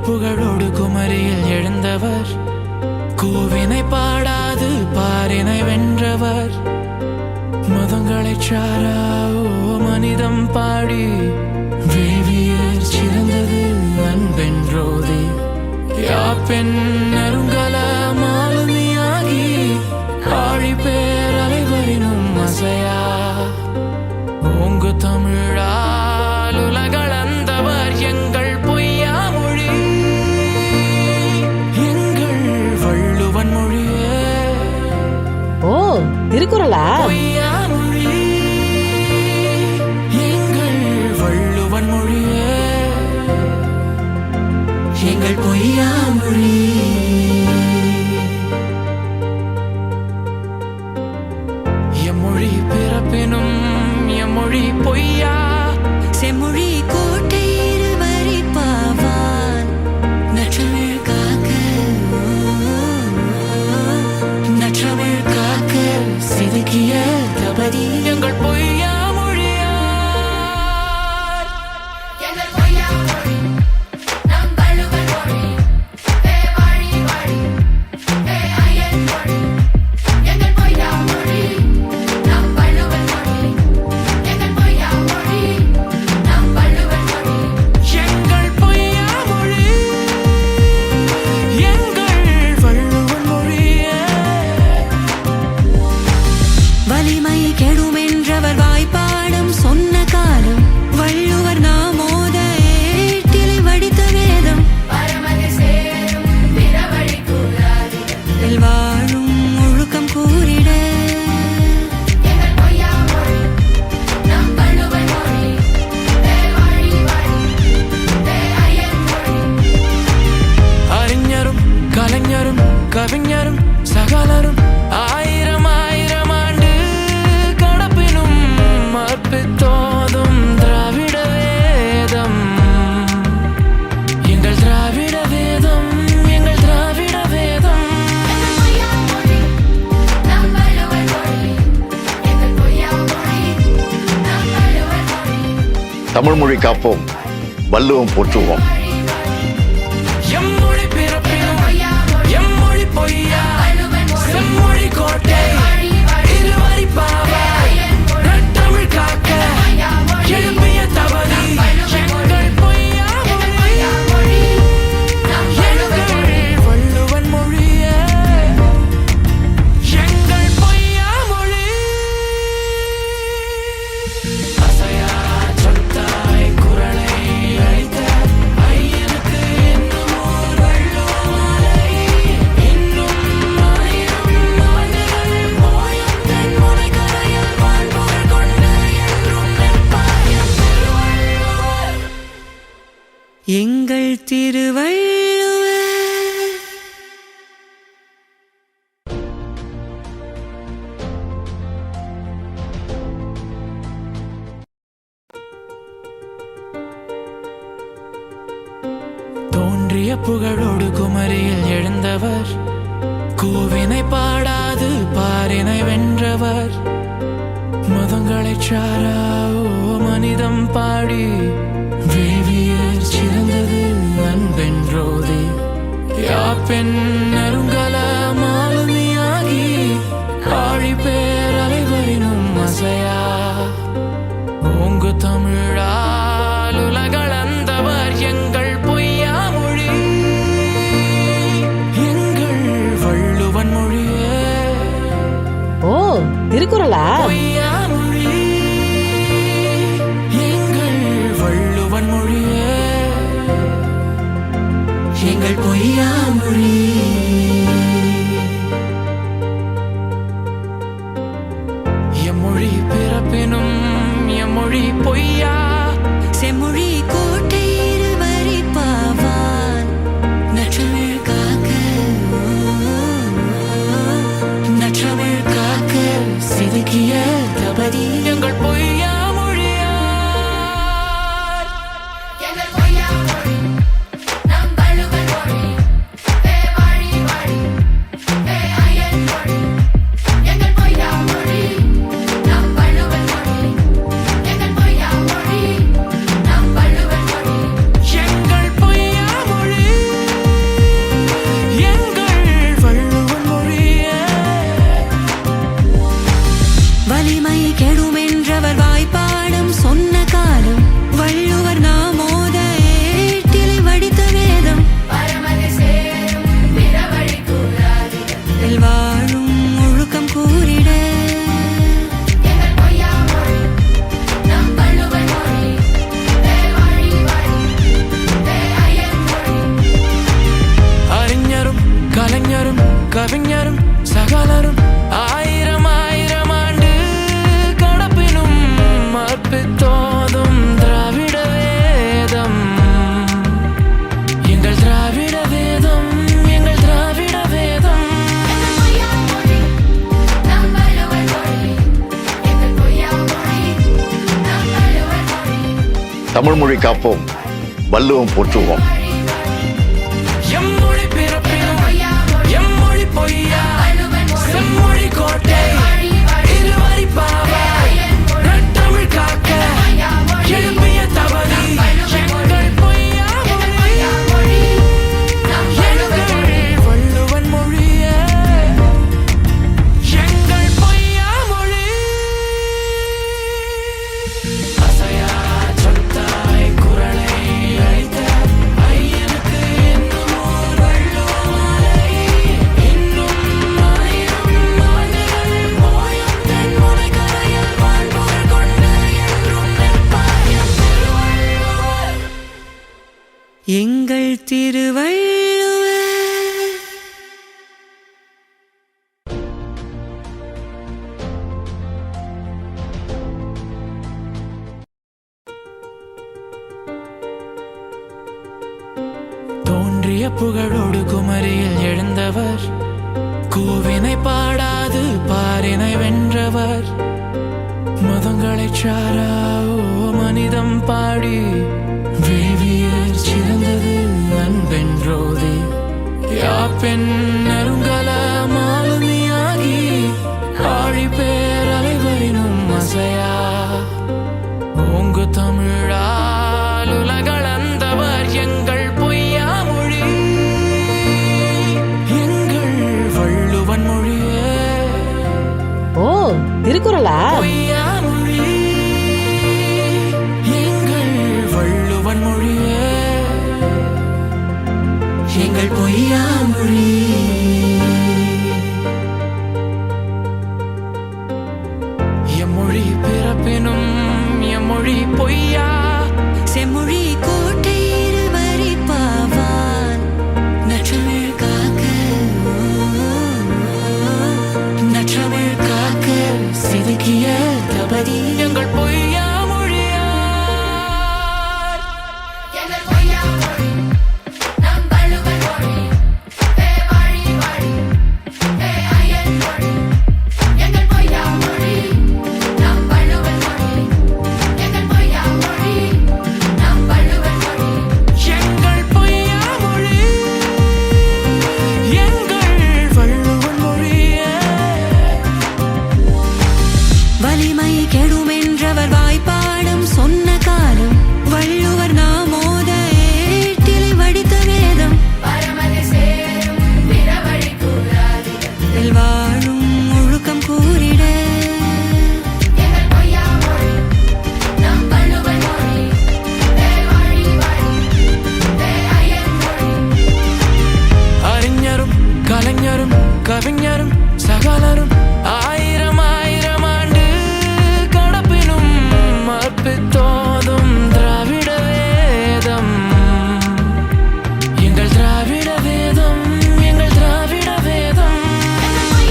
புகழோடு குமரியில் எழுந்தவர், கூவினை பாடாது பாரினை வென்றவர், மதங்களை சாராவோ மனிதம் பாடி வேவியர் சிறந்தது அன்பென்றோதி, யாப்பெண் நெருங்கல மாலுமியாகி ஆழி பேர் அலைவரினும் அசையா ஓங்கு தமிழால் உலகளந்தவர் எங்கள் பொய்யா மொழி, எங்கள் வள்ளுவன் மொழியே. ஓ, திருக்குறளா? பொய்யா மொழி எங்கள் வள்ளுவன் மொழியே, எங்கள் பொய்யா மொழி. எம்மொழி பிறப்பினும் எம்மொழி பொய்யா, செம்மொழி கோட்டை இருவரி பாவான் நற்றமிழ் காக்க, நற்றமிழ் காக்க செதுக்கிய தபதி எங்கள் பொய்யா மொழியா. எங்கள் பொய்யா மொழி நம் வள்ளுவன் மொழி, ஏ வாழி வாழி ஏ ஐயன் மொழி. எங்கள் பொய்யா மொழி நம் வள்ளுவன் மொழி, எங்கள் பொய்யா மொழி நம் வள்ளுவன் மொழி. எங்கள் பொய்யா மொழி எங்கள் வள்ளுவன் மொழியே. வலிமை கெடுமென்றவர் வாய்ப்பாடும் சொன்ன காலம், வள்ளுவர் நாமோத ஏட்டிலை வடித்த வேதம், பரமதில் சேரும் பிறவழி கூறாது வாழும் ஒழுக்கம் கூறிட. எங்கள் பொய்யா மொழி நம் வள்ளுவன் மொழி, ஏ வாழி வாழி ஏ ஐயன் மொழி. அறிஞரும் கலைஞரும் கவிஞரும் சகலரும் ஆயிரம் ஆயிரம் ஆண்டு கடப்பினும் அற்பித்தோதும் திராவிட வேதம், எங்கள் திராவிட வேதம், எங்கள் திராவிட வேதம். எங்கள் பொய்யா மொழி நம் வள்ளுவன் மொழி, எங்கள் பொய்யா மொழி நம் வள்ளுவன் மொழி. தமிழ் மொழி காப்போம், வள்ளுவம் போற்றுவோம். எம்மொழி பிறப்பினும் எம்மொழி பொய்யா, செம்மொழி கோட்டை இருவரி பாவா, நற்றமிழ் காக்க எழுப்பிய தவறி எங்கள் பொய்யா மொழி, எங்கள் வள்ளுவன் மொழியே, எங்கள் பொய்யா மொழி. அசையா சொத்தாய் குரலை அளித்த ஐயனுக்கு இன்னும் ஓர் வள்ளுவமாலை, இன்னும் ஆயிரம் ஆண்டுகள் போயும் தென் முனைக்கரையில் வாழ்பவர் கொண்டு என்றும் நிற்பாயம் திருவள்ளுவர். எங்கள் திருவள்ளுவர். தோன்றிய புகழோடு குமரியில் எழுந்தவர், கூவினை பாடாது பாரினை வென்றவர், மதங்களை சாராவோ மனிதம் பாடி வேவியர் சிறந்தது அன்பென்றோதி, யாப்பெண் நெருங்கல மாலுமியாகி ஆழி பேர் அலைவரினும் அசையா ஓங்கு தமிழால் உலகளந்தவர் எங்கள் பொய்யா மொழி, எங்கள் வள்ளுவன் மொழியே. ஓ, திருக்குறளா? பொய்யா மொழி எங்கள் வள்ளுவன் மொழியே, எங்கள் பொய்யா மொழி. எம்மொழி பிறப்பினும் எம்மொழி பொய்யா, தமிழ் மொழி காப்போம், வள்ளுவம் போற்றுவோம். எம்மொழி பிறப்பினும் எம்மொழி பொய்யா செம்மொழி கோட்டை இருவரி பாவை நற்றமிழ் காக்க எழுப்பிய தவறி எங்கள் பொய்யா மொழி எங்கள் வள்ளுவன் மொழியே எங்கள் பொய்யா மொழி அசையா சொத்தாய் குரலை அழித்த ஐயனுக்கு என்னும் ஓர் வள்ளுவமாலை இன்னும் ஆயிரம் ஆண்டுகள் போயும் தென்முனை கரையில் வாழ்பவர் கொண்டு என்றும் நிற்பார் எம் திருவள்ளுவர் எங்கள் திருவள்ளுவர். தோன்றிய புகழோடு குமரியில் எழுந்தவர் கூவினை பாடாது பாரினை வென்றவர் மதங்களை சாரா மனிதம் பாடி வேவியர் சிறந்தது அன்பென்றோதி யாப்பெண் நெருங்கல மாலுமியாகி ஆழி பேர் அலைவரினும் அசையா ஓங்கு தமிழால் உலகளந்தவர் எங்கள் பொய்யா மொழி எங்கள் வள்ளுவன் மொழியே ஓ திருக்குறளா? பொய்யா